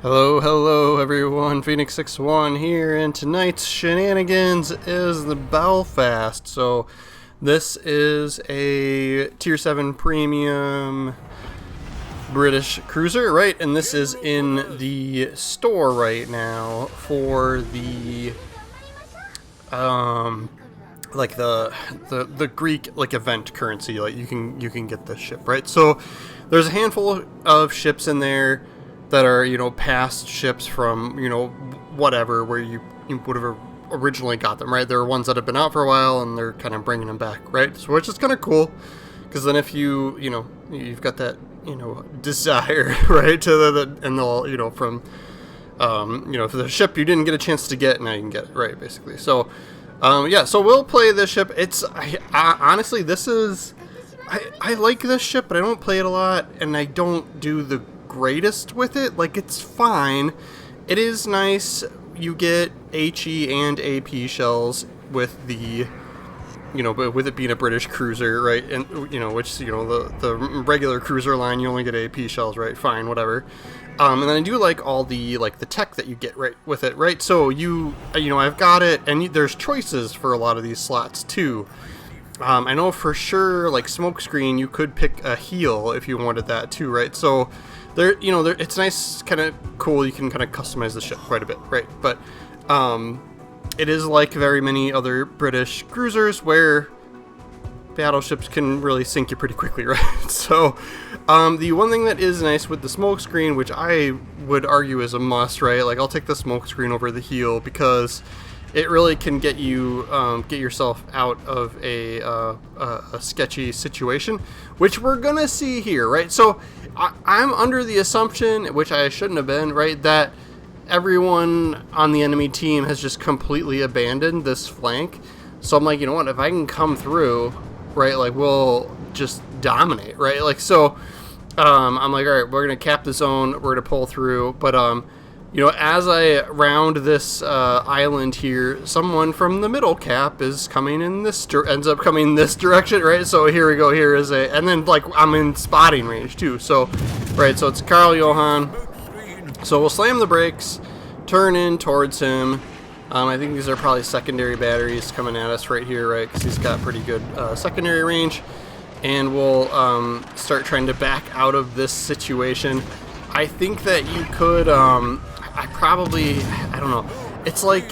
Hello everyone, Phoenix 61 here, and tonight's shenanigans is the Belfast. So this is a Tier 7 Premium British cruiser, right? And this is in the store right now for the like the Greek like event currency. Like you can get this ship, right? So there's a handful of ships in there that are, past ships from, whatever, where you would have originally got them, right? There are ones that have been out for a while, and they're kind of bringing them back, right? So, which is kind of cool, because then if you've got that, desire, right, and they'll, from, for the ship you didn't get a chance to get, now you can get it, right, basically. So, yeah, so we'll play this ship. Honestly, this is, I like this ship, but I don't play it a lot, and I don't do the greatest with it. Like, it's fine. It is nice. You get HE and AP shells with the, but with it being a British cruiser, right? And, which, the regular cruiser line, you only get AP shells, right? Fine, whatever. And then I do like all the, the tech that you get, right, with it, right? So I've got it, and there's choices for a lot of these slots, too. I know for sure, like, Smokescreen, you could pick a heal if you wanted that, too, right? So it's nice, kind of cool. You can kind of customize the ship quite a bit, right? But it is like very many other British cruisers where battleships can really sink you pretty quickly, right? So the one thing that is nice with the smoke screen, which I would argue is a must, right? Like, I'll take the smoke screen over the heal because it really can get you get yourself out of a sketchy situation, which we're gonna see here, right? So I'm under the assumption, which I shouldn't have been, right, that everyone on the enemy team has just completely abandoned this flank. So I'm like, you know what, if I can come through, right, like, we'll just dominate, right? Like, so I'm like, all right, we're gonna cap the zone, we're gonna pull through, but as I round this island here, someone from the middle cap is coming in ends up coming this direction, right? So here we go. Here is and then, like, I'm in spotting range too. So, right, so it's Carl Johan. So we'll slam the brakes, turn in towards him. I think these are probably secondary batteries coming at us right here, right? Because he's got pretty good secondary range, and we'll start trying to back out of this situation. I think that you could, I don't know, it's like,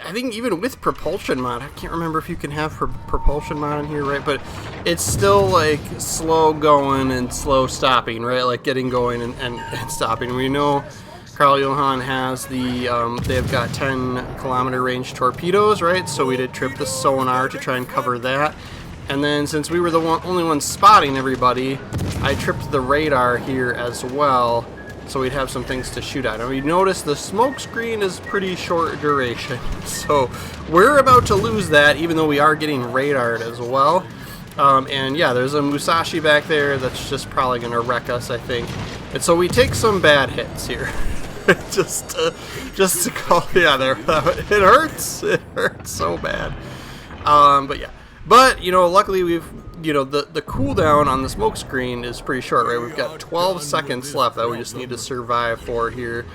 I think even with propulsion mod, I can't remember if you can have propulsion mod in here, right, but it's still, like, slow going and slow stopping, right, like getting going and stopping. We know Carl Johan has they've got 10-kilometer range torpedoes, right, so we did trip the sonar to try and cover that. And then, since we were the only ones spotting everybody, I tripped the radar here as well, so we'd have some things to shoot at. And you notice the smoke screen is pretty short duration, so we're about to lose that, even though we are getting radared as well. And yeah, there's a Musashi back there that's just probably going to wreck us, I think. And so we take some bad hits here. just to call, yeah, there. It hurts. It hurts so bad. But yeah. But, luckily we've, the cooldown on the smoke screen is pretty short, right? We've got 12 seconds left that we just need to survive for here.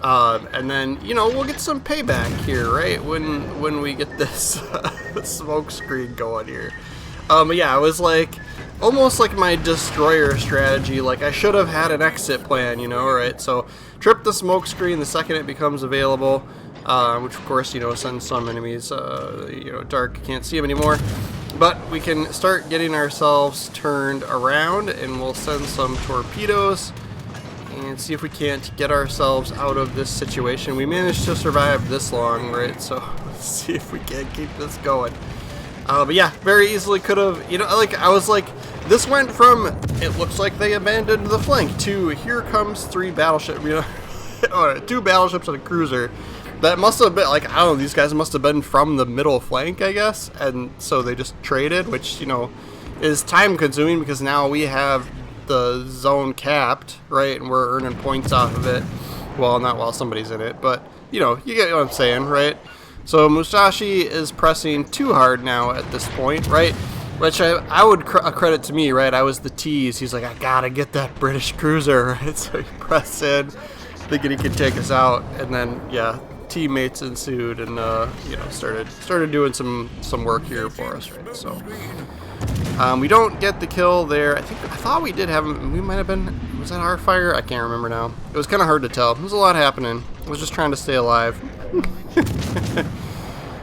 And then, we'll get some payback here, right? When we get this smoke screen going here. But yeah, it was like, almost like my destroyer strategy. Like, I should have had an exit plan, right? So, trip the smoke screen the second it becomes available. Which of course, sends some enemies, dark, can't see them anymore. But we can start getting ourselves turned around, and we'll send some torpedoes and see if we can't get ourselves out of this situation. We managed to survive this long, right? So let's see if we can keep this going. But yeah, very easily could have, I was like, this went from, it looks like they abandoned the flank, to here comes 3 battleships, 2 battleships and a cruiser. That must have been, like, I don't know, these guys must have been from the middle flank, I guess, and so they just traded, which, is time-consuming, because now we have the zone capped, right, and we're earning points off of it. Well, not while somebody's in it, but, you get what I'm saying, right? So Musashi is pressing too hard now at this point, right? Which I would credit to me, right? I was the tease. He's like, I gotta get that British cruiser, right? So he pressed in. thinking he could take us out, and then yeah, teammates ensued, and you know, started doing some work here for us, right? So we don't get the kill there. I thought we did have him. We might have been. Was that our fire? I can't remember now. It was kind of hard to tell. There was a lot happening. I was just trying to stay alive.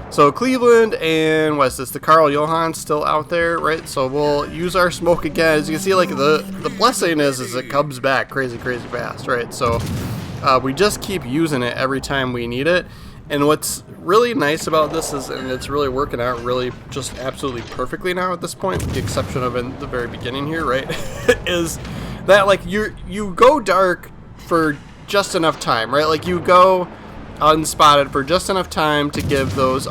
So Cleveland and what's this? The Carl Johan's still out there, right? So we'll use our smoke again. As you can see, like the blessing is it comes back crazy fast, right? So we just keep using it every time we need it. And what's really nice about this is, and it's really working out really just absolutely perfectly now at this point, with the exception of in the very beginning here, right? is that like you go dark for just enough time, right? Like you go unspotted for just enough time to give those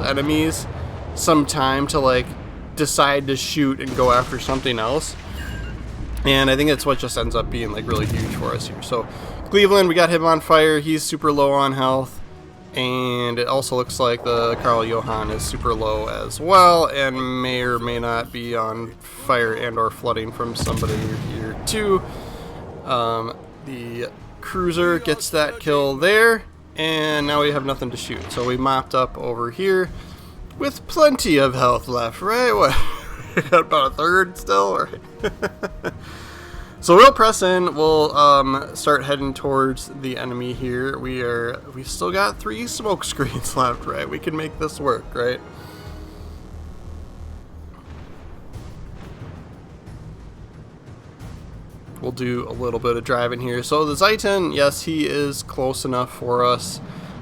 enemies some time to like decide to shoot and go after something else. And I think that's what just ends up being like really huge for us here. So Cleveland, we got him on fire. He's super low on health. And it also looks like the Carl Johan is super low as well, and may or may not be on fire and or flooding from somebody here too. The cruiser gets that kill there, and now we have nothing to shoot. So we mopped up over here with plenty of health left, right? What? We got about a third still, right? So we'll press in. We'll start heading towards the enemy here. We still got 3 smoke screens left, right? We can make this work, right? We'll do a little bit of driving here. So the Zeitan, yes, he is close enough for us.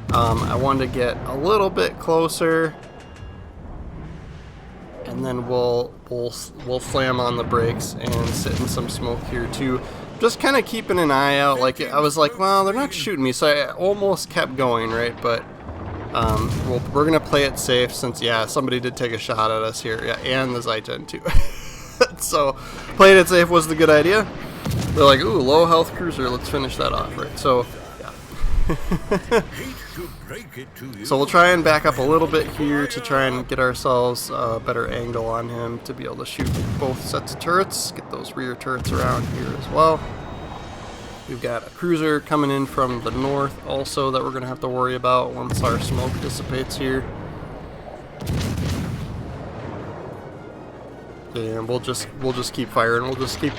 I wanted to get a little bit closer, and then we'll slam on the brakes and sit in some smoke here too. Just kind of keeping an eye out. Like I was like, well, they're not shooting me, so I almost kept going, right? But we're gonna play it safe since yeah, somebody did take a shot at us here, yeah, and the Zeitan too. So playing it safe was the good idea. They're like, ooh, low health cruiser. Let's finish that off, right? So yeah. So we'll try and back up a little bit here to try and get ourselves a better angle on him to be able to shoot both sets of turrets. Get those rear turrets around here as well. We've got a cruiser coming in from the north also that we're going to have to worry about once our smoke dissipates here. And we'll just keep firing. We'll just keep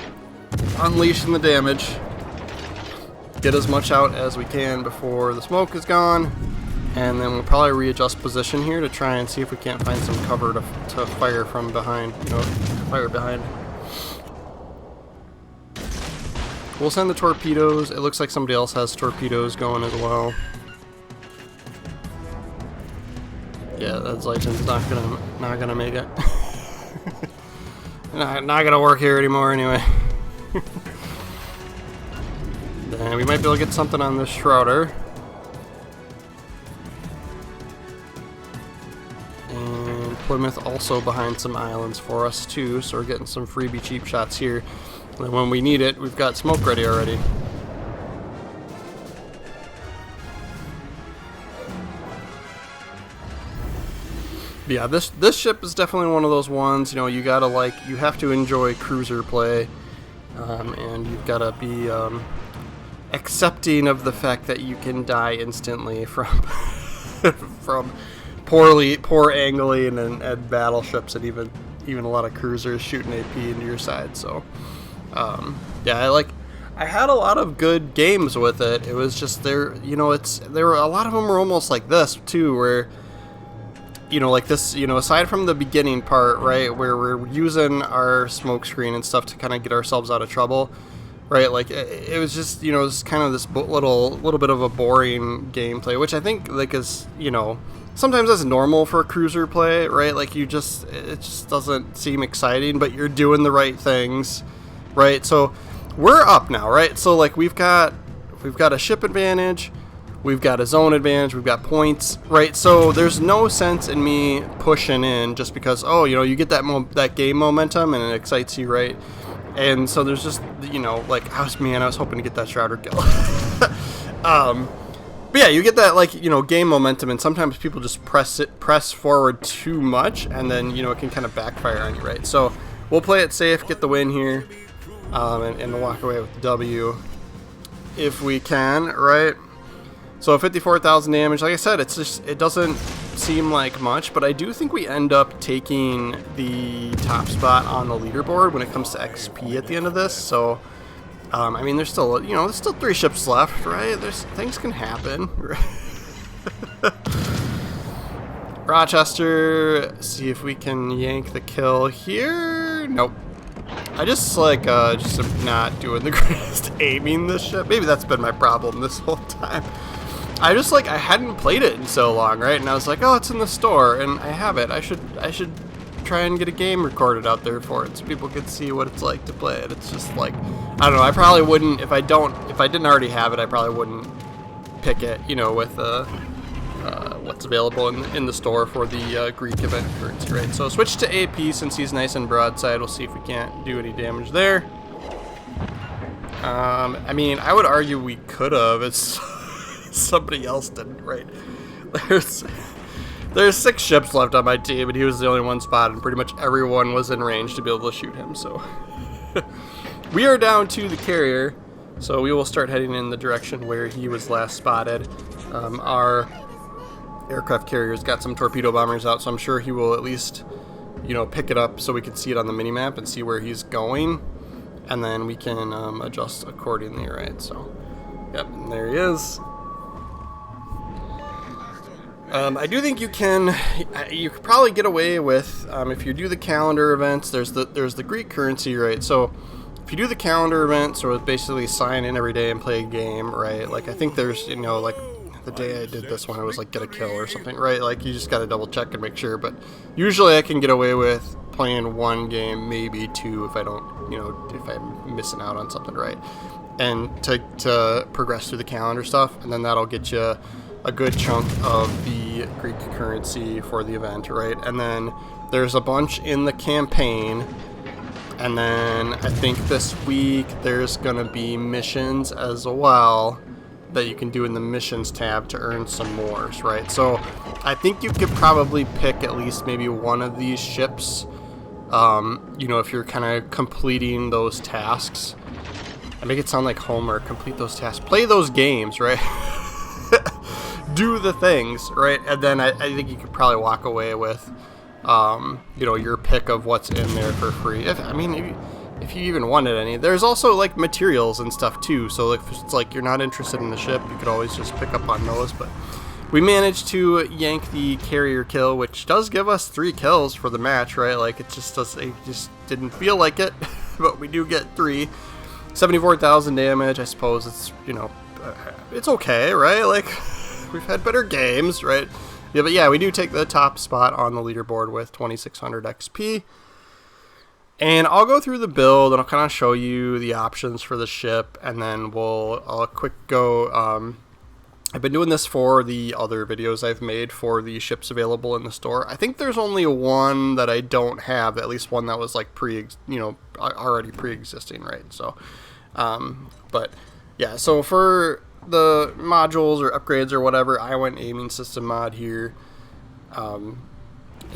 unleashing the damage. Get as much out as we can before the smoke is gone, and then we'll probably readjust position here to try and see if we can't find some cover to fire from behind, you know, fire behind. We'll send the torpedoes. It looks like somebody else has torpedoes going as well. Yeah, that Zeitan's not gonna make it. not gonna work here anymore anyway. And we might be able to get something on this Shrouder. And Plymouth also behind some islands for us too, so we're getting some freebie cheap shots here. And when we need it, we've got smoke ready already. But yeah, this ship is definitely one of those ones, you know, you have to enjoy cruiser play, and you've gotta be accepting of the fact that you can die instantly from from poor angling and battleships, and even a lot of cruisers shooting AP into your side. So yeah, I had a lot of good games with it. It was just there were a lot of them were almost like this too, where like this, aside from the beginning part, right, where we're using our smoke screen and stuff to kind of get ourselves out of trouble, right? Like it was just, it was kind of this little bit of a boring gameplay, which I think is, sometimes that's normal for cruiser play, right? Like it just doesn't seem exciting, but you're doing the right things, right? So we're up now, right? So like we've got a ship advantage. We've got a zone advantage, we've got points, right? So there's no sense in me pushing in just because, you get that game momentum and it excites you, right? And so there's just, I was hoping to get that Shrouder kill. But yeah, you get that, game momentum, and sometimes people just press forward too much, and then, it can kind of backfire on you, right? So we'll play it safe, get the win here, and walk away with the W. if we can, right? So 54,000 damage. Like I said, it's just, it doesn't seem like much, but I do think we end up taking the top spot on the leaderboard when it comes to XP at the end of this. So, I mean, there's still, there's still 3 ships left, right? Things can happen. Rochester, see if we can yank the kill here. Nope. I just am not doing the greatest aiming this ship. Maybe that's been my problem this whole time. I hadn't played it in so long, right? And I was like, oh, it's in the store, and I have it. I should try and get a game recorded out there for it so people could see what it's like to play it. It's just like, I don't know. I probably wouldn't if I didn't already have it. I probably wouldn't pick it, with what's available in the store for the Greek event currency, right? So switch to AP since he's nice and broadside. We'll see if we can't do any damage there. I mean, I would argue we could have. It's somebody else didn't, right? There's 6 ships left on my team, and he was the only one spotted, and pretty much everyone was in range to be able to shoot him. So we are down to the carrier, so we will start heading in the direction where he was last spotted. Our aircraft carrier's got some torpedo bombers out, so I'm sure he will at least, pick it up so we can see it on the minimap and see where he's going, and then we can adjust accordingly, right? So, yep, and there he is. I do think you could probably get away with, if you do the calendar events, there's the Greek currency, right? So if you do the calendar events, or basically sign in every day and play a game, right? Like, I think there's, like the day I did this one, it was like get a kill or something, right? Like, you just got to double check and make sure, but usually I can get away with playing 1 game, maybe 2 if I don't, if I'm missing out on something, right? And to progress through the calendar stuff, and then that'll get you a good chunk of the Greek currency for the event, right? And then there's a bunch in the campaign, and then I think this week there's gonna be missions as well that you can do in the missions tab to earn some mores, right? So I think you could probably pick at least maybe one of these ships, if you're kind of completing those tasks. I make it sound like homework. Complete those tasks, play those games, right? Do the things, right? And then I think you could probably walk away with, your pick of what's in there for free. If you even wanted any. There's also like materials and stuff too. So if it's like you're not interested in the ship, you could always just pick up on those. But we managed to yank the carrier kill, which does give us 3 kills for the match, right? Like it just didn't feel like it, but we do get 3. 74,000 damage. I suppose it's it's okay, right? Like, we've had better games, right? Yeah, but yeah, we do take the top spot on the leaderboard with 2,600 XP. And I'll go through the build, and I'll kind of show you the options for the ship, and then I'll quick go. I've been doing this for the other videos I've made for the ships available in the store. I think there's only one that I don't have, at least one that was like already pre-existing, right? So, but yeah, so for the modules or upgrades or whatever, I went aiming system mod here.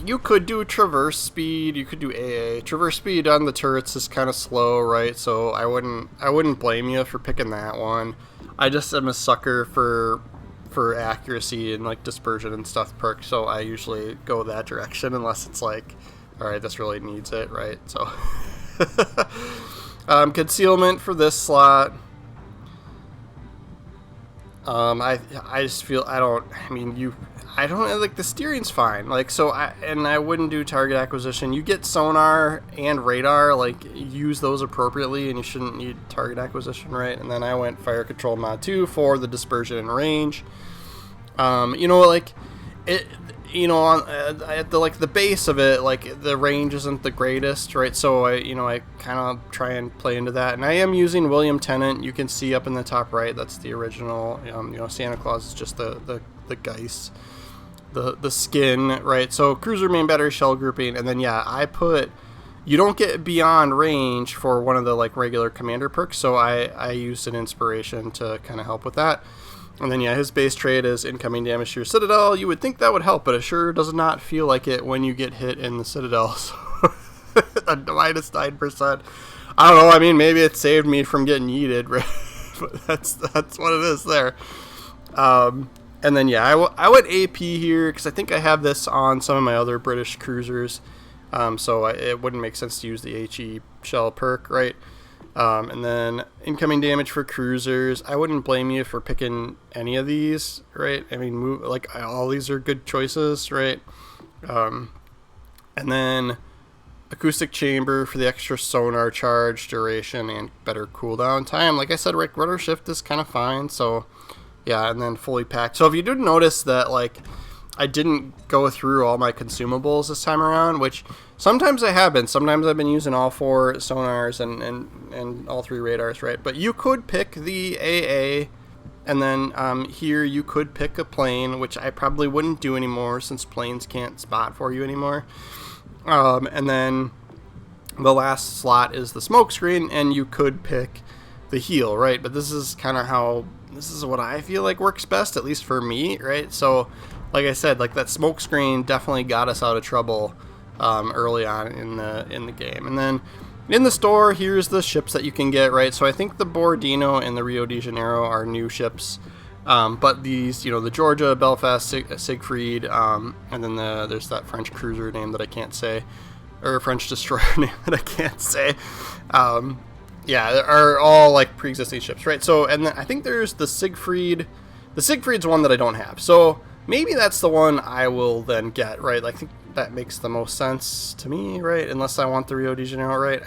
You could do traverse speed, you could do AA. Traverse speed on the turrets is kind of slow, right? So I wouldn't blame you for picking that one. I just am a sucker for accuracy and like dispersion and stuff perks, so I usually go that direction unless it's like, all right, this really needs it, right? So concealment for this slot. I just feel I don't like the steering's fine, like, so I wouldn't do target acquisition. You get sonar and radar, like, use those appropriately, and you shouldn't need target acquisition, right? And then I went fire control mod 2 for the dispersion and range. Like it, at the base of it, like, the range isn't the greatest, right? So I kind of try and play into that, and I am using William Tennant. You can see up in the top right, that's the original. Santa Claus is just the Geist, the skin, right? So cruiser main battery shell grouping, and then I put, you don't get beyond range for one of the like regular commander perks, so I used an inspiration to kind of help with that. And then his base trait is incoming damage to your citadel. You would think that would help, but it sure does not feel like it when you get hit in the citadel. So a -9%. I don't know, maybe it saved me from getting yeeted, right? But that's what it is there. And then, yeah, I would AP here, because I think I have this on some of my other British cruisers. So it wouldn't make sense to use the HE shell perk, right? And then incoming damage for cruisers. I wouldn't blame you for picking any of these, right? I mean, all these are good choices, right? And then acoustic chamber for the extra sonar charge, duration, and better cooldown time. Like I said, right, rudder shift is kind of fine. So yeah, and then fully packed. So if you did notice that, like, I didn't go through all my consumables this time around, which sometimes I have been. Sometimes I've been using all 4 sonars and all 3 radars, right? But you could pick the AA, and then here you could pick a plane, which I probably wouldn't do anymore since planes can't spot for you anymore. And then the last slot is the smoke screen, and you could pick the heal, right? But this is kind of this is what I feel like works best, at least for me, right? So like I said, like that smoke screen definitely got us out of trouble early on in the game. And then in the store, here's the ships that you can get, right? So I think the Borodino and the Rio de Janeiro are new ships, but these, the Georgia, Belfast, Siegfried, and then there's that French cruiser name that I can't say, or French destroyer name that I can't say. Yeah, they are all like pre-existing ships, right? So, and then I think there's the Siegfried. The Siegfried's one that I don't have, so maybe that's the one I will then get, right? Like, I think that makes the most sense to me, right? Unless I want the Rio de Janeiro, right?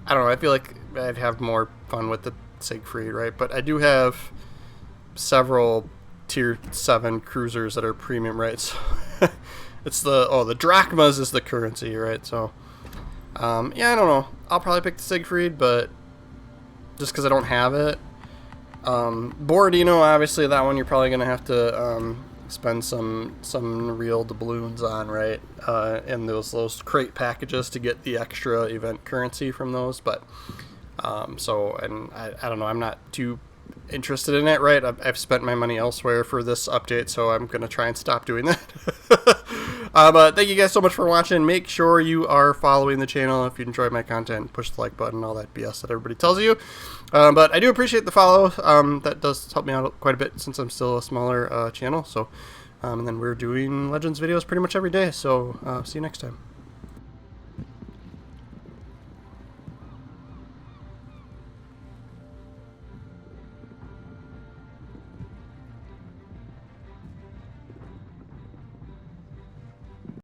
I don't know. I feel like I'd have more fun with the Siegfried, right? But I do have several tier 7 cruisers that are premium, right? So it's the drachmas is the currency, right? So yeah, I don't know. I'll probably pick the Siegfried, but just because I don't have it. Borodino, obviously, that one you're probably gonna have to spend some real doubloons on, right? And those crate packages to get the extra event currency from those. But so, and I don't know, I'm not too interested in it, right? I've spent my money elsewhere for this update, so I'm gonna try and stop doing that. But thank you guys so much for watching. Make sure you are following the channel if you enjoyed my content. Push the like button, all that BS that everybody tells you. But I do appreciate the follow. That does help me out quite a bit since I'm still a smaller channel. So, and then we're doing Legends videos pretty much every day. So see you next time.